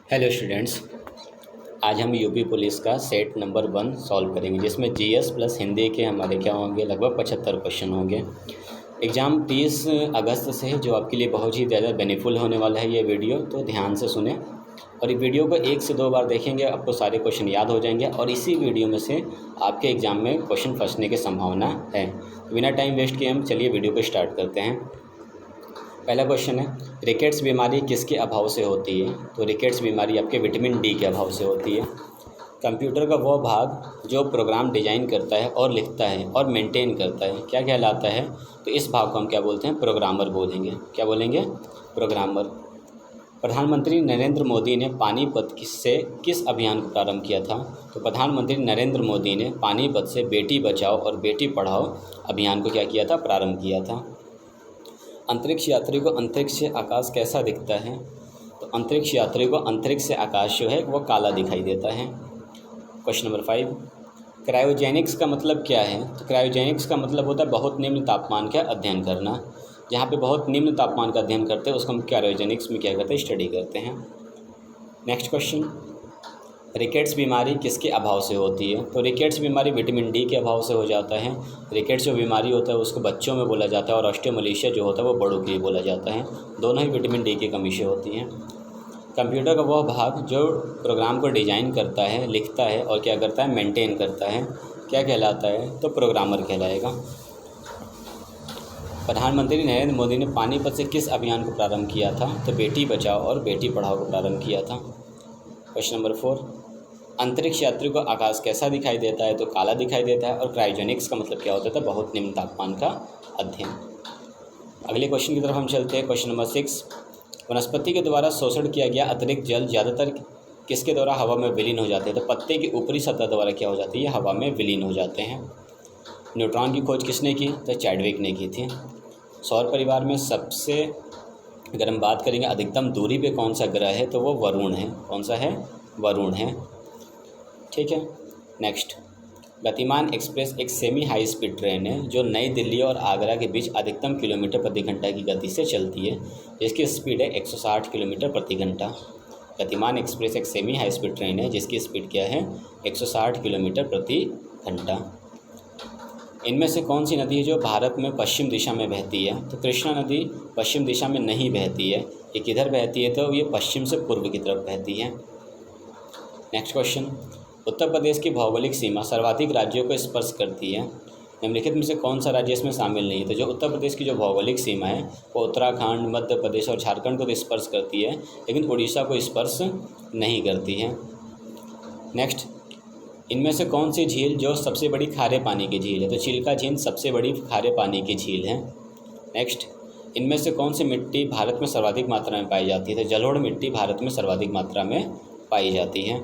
Hello students, आज हम UP police का सेट नंबर 1 सॉल्व करेंगे, जिसमें जीएस प्लस हिंदी के हमारे क्या होंगे, लगभग 75 क्वेश्चन होंगे। एग्ज़ाम 30 अगस्त से है, जो आपके लिए बहुत ही ज़्यादा बेनिफिट होने वाला है ये वीडियो, तो ध्यान से सुने और इस वीडियो को 1 से 2 बार देखेंगे, आपको सारे क्वेश्चन याद हो जाएंगे और इसी वीडियो में से आपके एग्ज़ाम में क्वेश्चन फंसने की संभावना है। बिना टाइम वेस्ट किए हम चलिए वीडियो को स्टार्ट करते हैं। पहला क्वेश्चन है, रिकेट्स बीमारी किसके अभाव से होती है? तो रिकेट्स बीमारी आपके विटामिन डी के अभाव से होती है। कंप्यूटर का वो भाग जो प्रोग्राम डिजाइन करता है और लिखता है और मेंटेन करता है, क्या कहलाता है? तो इस भाग को हम क्या बोलते हैं? प्रोग्रामर बोलेंगे। क्या बोलेंगे? प्रोग्रामर। प्रधानमंत्री नरेंद्र मोदी ने पानीपत से किस अभियान को प्रारंभ किया था? तो प्रधानमंत्री नरेंद्र मोदी ने पानीपत से बेटी बचाओ और बेटी पढ़ाओ अभियान को क्या किया था? प्रारंभ किया था। अंतरिक्ष यात्री को अंतरिक्ष से आकाश कैसा दिखता है? तो अंतरिक्ष यात्री को अंतरिक्ष से आकाश जो है वो काला दिखाई देता है। क्वेश्चन नंबर 5, क्रायोजेनिक्स का मतलब क्या है? तो क्रायोजेनिक्स का मतलब होता है बहुत निम्न तापमान का अध्ययन करना। जहाँ पे बहुत निम्न तापमान का अध्ययन करते हैं उसको हम क्रायोजेनिक्स में क्या करते हैं? स्टडी करते हैं। नेक्स्ट क्वेश्चन, रिकेट्स बीमारी किसके अभाव से होती है? तो रिकेट्स बीमारी विटामिन डी के अभाव से हो जाता है। रिकेट्स जो बीमारी होता है उसको बच्चों में बोला जाता है और ऑस्टियोमलेशिया जो होता है वो बड़ों के लिए बोला जाता है। दोनों ही विटामिन डी की कमी से होती हैं। कंप्यूटर का वह भाग जो प्रोग्राम को डिजाइन करता है, लिखता है और क्या करता है? मेंटेन करता है, क्या कहलाता है? तो प्रोग्रामर कहलाएगा। प्रधानमंत्री नरेंद्र मोदी ने पानीपत से किस अभियान को प्रारंभ किया था? तो बेटी बचाओ और बेटी पढ़ाओ को प्रारंभ किया था। क्वेश्चन नंबर 4, अंतरिक्ष यात्री को आकाश कैसा दिखाई देता है? तो काला दिखाई देता है। और क्रायोजेनिक्स का मतलब क्या होता है? तो बहुत निम्न तापमान का अध्ययन। अगले क्वेश्चन की तरफ हम चलते हैं। क्वेश्चन नंबर 6, वनस्पति के द्वारा शोषण किया गया अतिरिक्त जल ज़्यादातर किसके द्वारा हवा में विलीन हो जाते हैं? तो पत्ते की ऊपरी सतह द्वारा क्या हो जाती है? हवा में विलीन हो जाते हैं। न्यूट्रॉन की खोज किसने की? तो चैडविक ने की थी। सौर परिवार में सबसे, अगर हम बात करेंगे अधिकतम दूरी पे कौन सा ग्रह है, तो वो वरुण है। कौन सा है? वरुण है। ठीक है। नेक्स्ट, गतिमान एक्सप्रेस एक सेमी हाई स्पीड ट्रेन है जो नई दिल्ली और आगरा के बीच अधिकतम किलोमीटर प्रति घंटा की गति से चलती है, जिसकी स्पीड है 160 किलोमीटर प्रति घंटा। गतिमान एक्सप्रेस एक सेमी हाई स्पीड ट्रेन है जिसकी स्पीड क्या है? 160 किलोमीटर प्रति घंटा। इनमें से कौन सी नदी है जो भारत में पश्चिम दिशा में बहती है? तो कृष्णा नदी पश्चिम दिशा में नहीं बहती है। ये किधर बहती है? तो ये पश्चिम से पूर्व की तरफ बहती है। नेक्स्ट क्वेश्चन, उत्तर प्रदेश की भौगोलिक सीमा सर्वाधिक राज्यों को स्पर्श करती है। निम्नलिखित में से कौन सा राज्य इसमें शामिल नहीं है? तो जो उत्तर प्रदेश की जो भौगोलिक सीमा है वो उत्तराखंड, मध्य प्रदेश और झारखंड को तो स्पर्श करती है, लेकिन उड़ीसा को स्पर्श नहीं करती है। नेक्स्ट, इनमें से कौन सी झील जो सबसे बड़ी खारे पानी की झील है? तो चिल्का झील सबसे बड़ी खारे पानी की झील है। नेक्स्ट, इनमें से कौन सी मिट्टी भारत में सर्वाधिक मात्रा में पाई जाती है? तो जलोढ़ मिट्टी भारत में सर्वाधिक मात्रा में पाई जाती है।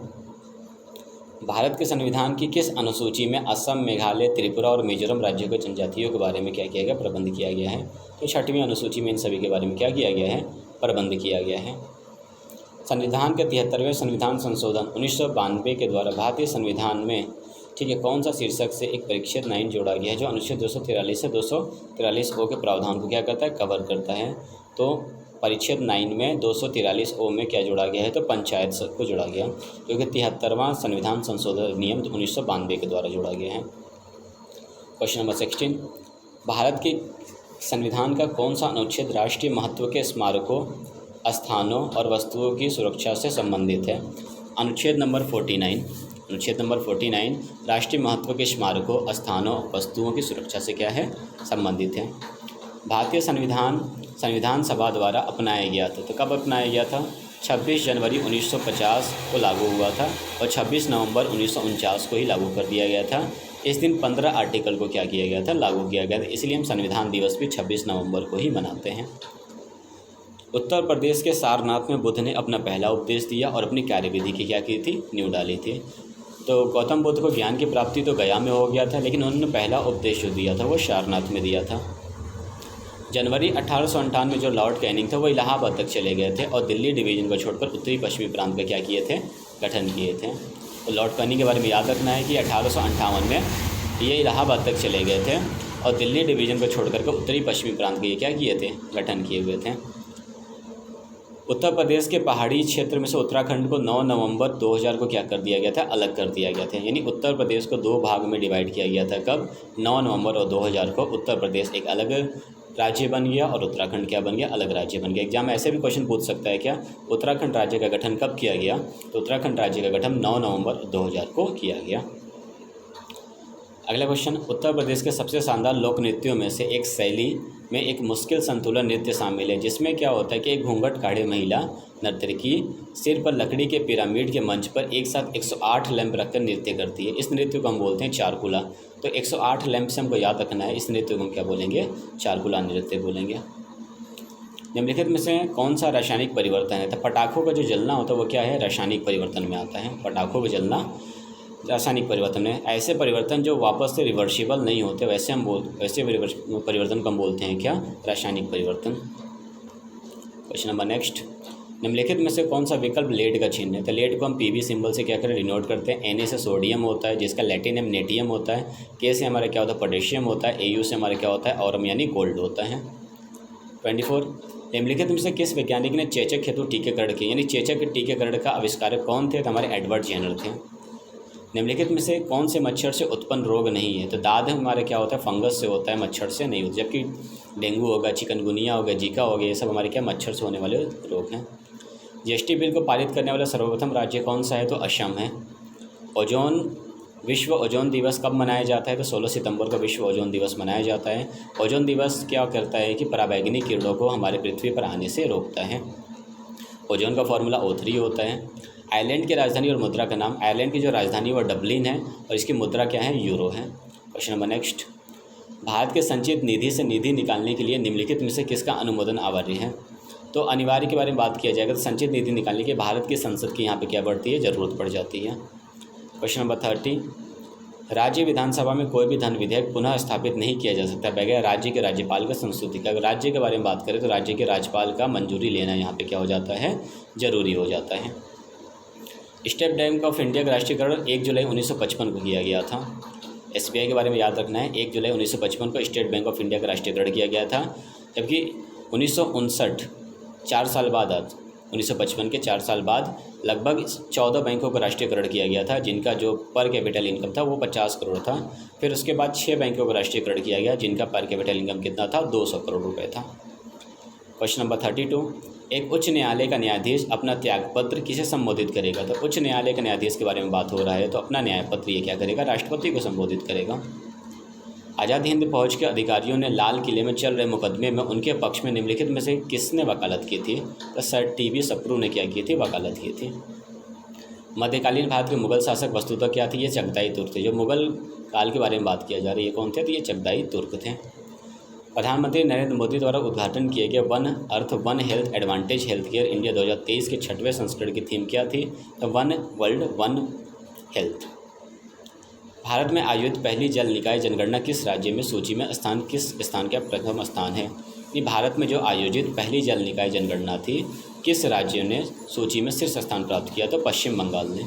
भारत के संविधान की किस अनुसूची में असम, मेघालय, त्रिपुरा और मिजोरम राज्यों के जनजातियों के बारे में क्या किया गया? प्रबंध किया गया है। तो 6वीं अनुसूची में इन सभी के बारे में क्या किया गया है? प्रबंध किया गया है। संविधान के 73वें संविधान संशोधन 1992 के द्वारा भारतीय संविधान में, ठीक है, कौन सा शीर्षक से एक परिच्छेद 9 जोड़ा गया है जो अनुच्छेद 243 से 243 के प्रावधान को क्या करता है? कवर करता है। तो परिच्छेद 9 में 243 में क्या जोड़ा गया है? तो पंचायत को जोड़ा गया, जो कि 73वां संविधान संशोधन अधिनियम 1992 के द्वारा जोड़ा गया है। क्वेश्चन नंबर 16, भारत के संविधान का कौन सा अनुच्छेद राष्ट्रीय महत्व के स्मारकों, स्थानों और वस्तुओं की सुरक्षा से संबंधित है? अनुच्छेद नंबर 49। अनुच्छेद नंबर 49 राष्ट्रीय महत्व के स्मारकों, स्थानों, वस्तुओं की सुरक्षा से क्या है? संबंधित है। भारतीय संविधान सभा द्वारा अपनाया गया था। तो कब अपनाया गया था? 26 जनवरी 1950 को लागू हुआ था और 26 नवंबर 1949 को ही लागू कर दिया गया था। इस दिन 15 आर्टिकल को क्या किया गया था? लागू किया गया था। इसलिए हम संविधान दिवस भी 26 नवंबर को ही मनाते हैं। उत्तर प्रदेश के सारनाथ में बुद्ध ने अपना पहला उपदेश दिया और अपनी कार्यविधि की क्या की थी? नींव डाली थी। तो गौतम बुद्ध को ज्ञान की प्राप्ति तो गया में हो गया था, लेकिन उन्होंने पहला उपदेश जो दिया था वो सारनाथ में दिया था। जनवरी 1858 में जो लॉर्ड कैनिंग थे वो इलाहाबाद तक चले गए थे और दिल्ली डिवीज़न को छोड़कर उत्तरी पश्चिमी प्रांत का क्या किए थे? गठन किए थे। तो लॉर्ड कैनिंग के बारे में याद रखना है कि 1858 में ये इलाहाबाद तक चले गए थे और दिल्ली डिवीज़न को छोड़कर के उत्तरी पश्चिमी प्रांत के ये क्या किए थे? गठन किए हुए थे। उत्तर प्रदेश के पहाड़ी क्षेत्र में से उत्तराखंड को 9 नवंबर 2000 को क्या कर दिया गया था, अलग कर दिया गया था। यानी उत्तर प्रदेश को 2 भाग में डिवाइड किया गया था। कब? 9 नवंबर और 2000 को उत्तर प्रदेश एक अलग राज्य बन गया और उत्तराखंड क्या बन गया, अलग राज्य बन गया। एग्जाम में ऐसे भी क्वेश्चन पूछ सकता है क्या, उत्तराखंड राज्य का गठन कब किया गया, तो उत्तराखंड राज्य का गठन 9 नवंबर 2000 को किया गया। अगला क्वेश्चन, उत्तर प्रदेश के सबसे शानदार लोक नृत्यों में से एक शैली में एक मुश्किल संतुलन नृत्य शामिल है, जिसमें क्या होता है कि एक घूंघट काढ़े महिला नर्तकी सिर पर लकड़ी के पिरामिड के मंच पर एक साथ 108 लैंप रखकर नृत्य करती है। इस नृत्य को हम बोलते हैं चारकुला। तो 108 लैंप से हमको याद रखना है, इस नृत्य को हम क्या बोलेंगे, चारकुला नृत्य बोलेंगे। निम्नलिखित में से कौन सा रासायनिक परिवर्तन है, तो पटाखों का जो जलना होता है वो क्या है, रासायनिक परिवर्तन में आता है। पटाखों का जलना रासायनिक परिवर्तन है। ऐसे परिवर्तन जो वापस से रिवर्सिबल नहीं होते वैसे परिवर्तन को हम बोलते हैं क्या, रासायनिक परिवर्तन। क्वेश्चन नंबर नेक्स्ट, निम्नलिखित में से कौन सा विकल्प लेड का चिन्ह है, तो लेड को हम पीवी सिंबल से क्या करें, डिनोट करते हैं। Na से सोडियम होता है जिसका लैटिन नेम नेटियम होता है। K से हमारा क्या होता है, पोटेशियम होता है। Au से हमारा क्या होता है, ऑरम यानी गोल्ड होता है। 24, निम्नलिखित में से किस वैज्ञानिक ने चेचक हेतु टीकाकरण किए, यानी चेचक के टीकाकरण का आविष्कारक कौन थे, तो हमारे एडवर्ड जेनर थे। निम्नलिखित में से कौन से मच्छर से उत्पन्न रोग नहीं है, तो दाद हमारे क्या होता है, फंगस से होता है, मच्छर से नहीं होता। जबकि डेंगू होगा, चिकनगुनिया होगा, जीका हो गया, ये सब हमारे क्या मच्छर से होने वाले रोग हैं। जीएसटी बिल को पारित करने वाला सर्वप्रथम राज्य कौन सा है, तो असम है। विश्व ओजोन दिवस कब मनाया जाता है, तो 16 सितंबर को विश्व ओजोन दिवस मनाया जाता है। ओजोन दिवस क्या करता है कि पराबैंगनी किरणों को हमारे पृथ्वी पर आने से रोकता है। ओजोन का फॉर्मूला O3 होता है। आयरलैंड की राजधानी और मुद्रा का नाम, आयरलैंड की जो राजधानी वो डबलिन है और इसकी मुद्रा क्या है, यूरो है। क्वेश्चन नंबर नेक्स्ट, भारत के संचित निधि से निधि निकालने के लिए निम्नलिखित में से किसका अनुमोदन अनिवार्य है, तो अनिवार्य के बारे में बात किया जाएगा तो संचित निधि निकालने के भारत की संसद की यहाँ पे क्या बढ़ती है, ज़रूरत पड़ जाती है। क्वेश्चन नंबर 30, राज्य विधानसभा में कोई भी धन विधेयक पुनः स्थापित नहीं किया जा सकता बगैर राज्य के राज्यपाल का संस्तुति का। अगर राज्य के बारे में बात करें तो राज्य के राज्यपाल का मंजूरी लेना यहाँ पे क्या हो जाता है, जरूरी हो जाता है। स्टेट बैंक ऑफ इंडिया का राष्ट्रीयकरण 1 जुलाई 1955 को किया गया था। SBI के बारे में याद रखना है, 1 जुलाई 1955 को स्टेट बैंक ऑफ इंडिया का राष्ट्रीयकरण किया गया था। जबकि 1959 4 साल बाद 1955 के 4 साल बाद लगभग 14 बैंकों का राष्ट्रीयकरण किया गया था, जिनका जो पर कैपिटल इनकम था वो 50 करोड़ था। फिर उसके बाद 6 बैंकों का राष्ट्रीयकरण किया गया जिनका पर कैपिटल इनकम कितना था, 200 करोड़ रुपये था। क्वेश्चन नंबर 32, एक उच्च न्यायालय का न्यायाधीश अपना त्यागपत्र किसे संबोधित करेगा, तो उच्च न्यायालय के न्यायाधीश के बारे में बात हो रहा है तो अपना न्यायपत्र ये क्या करेगा, राष्ट्रपति को संबोधित करेगा। आज़ाद हिंद फौज के अधिकारियों ने लाल किले में चल रहे मुकदमे में उनके पक्ष में निम्नलिखित में से किसने वकालत की थी, तो सर TB सप्रू ने क्या की थी, वकालत की थी। मध्यकालीन भारत के मुगल शासक वस्तुतः क्या थे, ये चगताई तुर्क थे। जो मुगल काल के बारे में बात किया जा रही है कौन थे, तो ये चगताई तुर्क थे। प्रधानमंत्री नरेंद्र मोदी द्वारा उद्घाटन किए गए one earth one health advantage health care India 2023 के 6वें संस्करण की थीम क्या थी, तो one world one health. Bharat में आयोजित पहली जल निकाय जनगणना किस राज्य में सूची में किस स्थान का प्रथम स्थान है, कि भारत में जो आयोजित पहली जल निकाय जनगणना थी किस राज्य ने सूची में शीर्ष स्थान प्राप्त किया, तो पश्चिम बंगाल ने।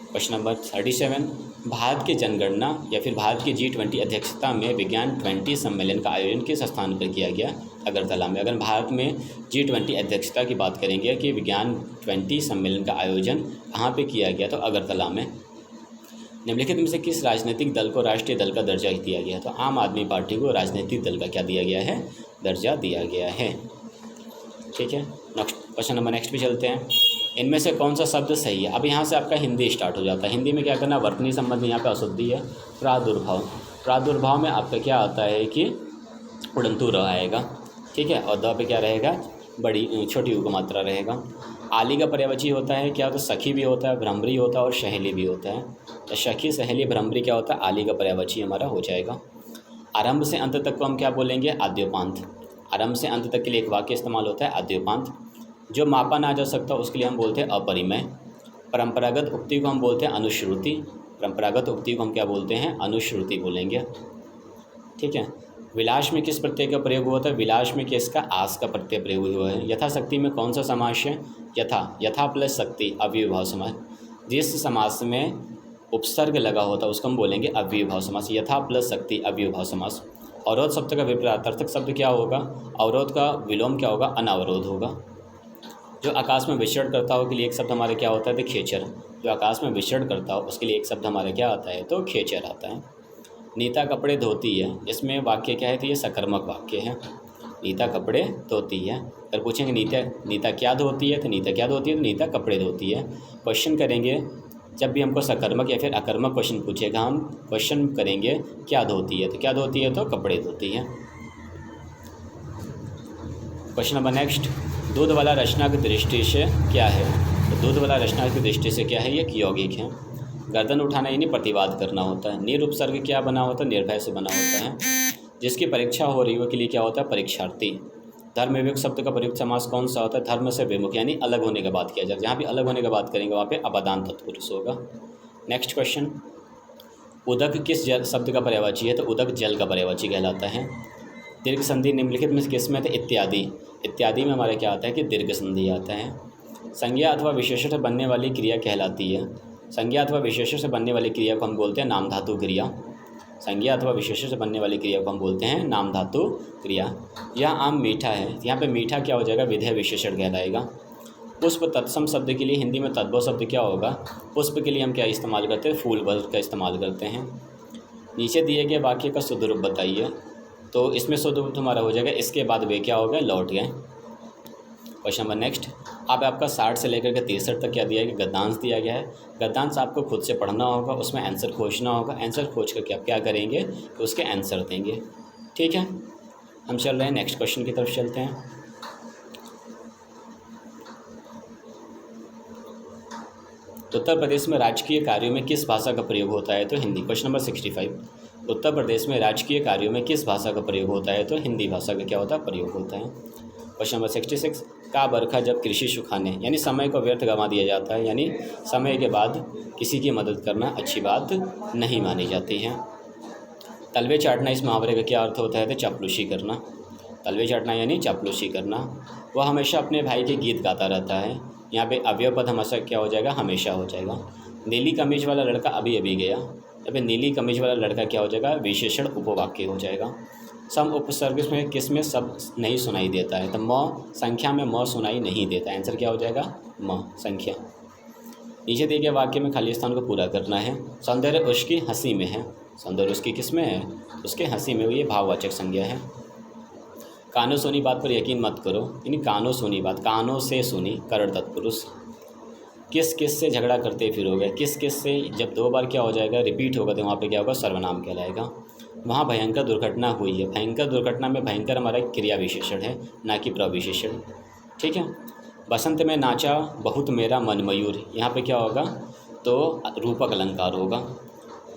क्वेश्चन नंबर 37, भारत की जनगणना या फिर भारत की G20 अध्यक्षता में विज्ञान 20 सम्मेलन का आयोजन किस स्थान पर किया गया, अगरतला में। अगर भारत में G20 अध्यक्षता की बात करेंगे कि विज्ञान 20 सम्मेलन का आयोजन कहाँ पे किया गया, तो अगरतला में। निम्नलिखित में से किस राजनीतिक दल को राष्ट्रीय दल का दर्जा दिया गया, तो आम आदमी पार्टी को राजनीतिक दल का क्या दिया गया है, दर्जा दिया गया है। ठीक है, क्वेश्चन नंबर नेक्स्ट पे चलते हैं। इनमें से कौन सा शब्द सही है, अब यहाँ से आपका हिंदी स्टार्ट हो जाता है। हिंदी में क्या करना, वर्तनी संबंधी यहाँ पे अशुद्धि है। प्रादुर्भाव, प्रादुर्भाव में आपका क्या आता है कि उड़ंतु र आएगा, ठीक है, और द पे क्या रहेगा, बड़ी छोटी उ का मात्रा रहेगा। आली का पर्यायवाची होता है क्या, तो सखी भी होता है, भ्रमरी होता है और सहेली भी होता है। तो सखी सहेली भ्रमरी क्या होता है, आली का पर्यायवाची हमारा हो जाएगा। आरंभ से अंत तक को हम क्या बोलेंगे, आद्योपांत। आरंभ से अंत तक के लिए एक वाक्य इस्तेमाल होता है आद्योपांत। जो मापा ना जा सकता उसके लिए हम बोलते हैं अपरिमेय। परंपरागत उक्ति को हम बोलते हैं अनुश्रुति। परंपरागत उक्ति को हम क्या बोलते हैं, अनुश्रुति बोलेंगे। ठीक है। विलास में किस प्रत्यय का प्रयोग हुआ था, विलास में किसका, आस का प्रत्यय प्रयोग हुआ है। यथाशक्ति में कौन सा समास है, यथा प्लस शक्ति अव्ययभाव समास। जिस समास में उपसर्ग लगा होता है उसको हम बोलेंगे अव्ययभाव समास, यथा प्लस शक्ति अव्ययभाव समास। अवरोध शब्द का विपरीतार्थक शब्द क्या होगा, अवरोध का विलोम क्या होगा, अनावरोध होगा। जो आकाश में विचरण करता हो के लिए एक शब्द हमारे क्या होता है, तो खेचर। जो आकाश में विचरण करता हो उसके लिए एक शब्द हमारे क्या आता है, तो खेचर आता है। नीता कपड़े धोती है, इसमें वाक्य क्या है, तो ये सकर्मक वाक्य है। नीता कपड़े धोती है। अगर पूछेंगे नीता क्या धोती है, तो नीता क्या धोती है, तो नीता कपड़े धोती है। क्वेश्चन करेंगे जब भी हमको सकर्मक या फिर अकर्मक क्वेश्चन पूछेगा, हम क्वेश्चन करेंगे क्या धोती है, तो क्या धोती है, तो कपड़े धोती है। क्वेश्चन नंबर नेक्स्ट, दूध वाला रचना की दृष्टि से क्या है, तो दूध वाला रचना की दृष्टि से क्या है, ये यौगिक है। गर्दन उठाना यानी प्रतिवाद करना होता है। निरुपसर्ग क्या बना होता है, निर्भय से बना होता है। जिसकी परीक्षा हो रही हो के लिए क्या होता है, परीक्षार्थी। धर्म विमुख शब्द का प्रयुक्त समास कौन सा होता है, धर्म से विमुख यानी अलग होने की बात किया जाए। जहाँ भी अलग होने की बात करेंगे वहाँ पे अपदान तत्पुरुष होगा। नेक्स्ट क्वेश्चन, उदक किस शब्द का पर्यायवाची है, तो उदक जल का पर्यायवाची कहलाता है। दीर्घ संधि निम्नलिखित में किस में, तो इत्यादि। इत्यादि में हमारे क्या आता है कि दीर्घ संधि आता है। संज्ञा अथवा विशेषण से बनने वाली क्रिया कहलाती है। संज्ञा अथवा विशेषण से बनने वाली क्रिया को हम बोलते हैं नाम धातु क्रिया। संज्ञा अथवा विशेषण से बनने वाली क्रिया को हम बोलते हैं नाम धातु क्रिया। यह आम मीठा है, यहाँ पे मीठा क्या हो जाएगा, विधेय विशेषण कहलाएगा। पुष्प तत्सम शब्द के लिए हिंदी में तद्भव शब्द क्या होगा, पुष्प के लिए हम क्या इस्तेमाल करते हैं, फूल वर्ग का इस्तेमाल करते हैं। नीचे दिए गए वाक्य का शुद्ध रूप बताइए, तो इसमें शुद्ध रूप हमारा हो जाएगा इसके बाद वे क्या हो गए, लौट गए। क्वेश्चन नंबर नेक्स्ट, अब आपका 60 से लेकर के 63 तक क्या दिया है कि गद्यांश दिया गया है। गद्यांश आपको खुद से पढ़ना होगा, उसमें आंसर खोजना होगा। आंसर खोज करके आप क्या करेंगे कि उसके आंसर देंगे। ठीक है, हम चल रहे हैं नेक्स्ट क्वेश्चन की तरफ चलते हैं। उत्तर प्रदेश में राजकीय कार्यों में किस भाषा का प्रयोग होता है, तो हिंदी। क्वेश्चन नंबर 65, उत्तर प्रदेश में राजकीय कार्यों में किस भाषा का प्रयोग होता है, तो हिंदी भाषा का क्या होता है, प्रयोग होता है। क्वेश्चन नंबर 66, का बरखा जब कृषि सुखाने यानी समय को व्यर्थ गंवा दिया जाता है, यानी समय के बाद किसी की मदद करना अच्छी बात नहीं मानी जाती है। तलवे चाटना इस मुहावरे का क्या अर्थ होता है, तो चापलूसी करना। तलवे चाटना यानी चापलूसी करना। वह हमेशा अपने भाई के गीत गाता रहता है, यहाँ पे अवयव पद हमेशा क्या हो जाएगा, हमेशा हो जाएगा। नीली कमीज वाला लड़का अभी अभी गया, यहाँ पे नीली कमीज वाला लड़का क्या हो जाएगा, विशेषण उपवाक्य हो जाएगा। सम उपसर्ग में किस में सब नहीं सुनाई देता है, तो म संख्या में म सुनाई नहीं देता। आंसर क्या हो जाएगा, म संख्या। नीचे दिए गए वाक्य में खाली स्थान को पूरा करना है। सौंदर्य उसकी हंसी में है, सौंदर्य उसकी किस में है, उसके हंसी में, ये भाववाचक संज्ञा है। कानों सुनी बात पर यकीन मत करो, यानी कानों सुनी बात, कानों से सुनी, करण तत्पुरुष। किस किस से झगड़ा करते फिरोगे, किस किस से जब 2 बार क्या हो जाएगा, रिपीट होगा, तो वहाँ पे क्या होगा, सर्वनाम कहलाएगा। वहाँ भयंकर दुर्घटना हुई है, भयंकर दुर्घटना में भयंकर हमारा क्रिया विशेषण है, ना कि प्रविशेषण। ठीक है। बसंत में नाचा बहुत मेरा मन मयूर, यहाँ पे क्या होगा, तो रूपक अलंकार होगा।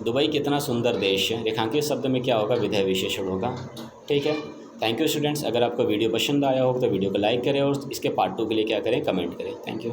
दुबई कितना सुंदर देश है, रेखांकित शब्द में क्या होगा, विधेय विशेषण होगा। ठीक है। Thank you students. अगर आपको वीडियो पसंद आया हो तो वीडियो को लाइक करें और इसके पार्ट 2 के लिए क्या करें, कमेंट करें। Thank you.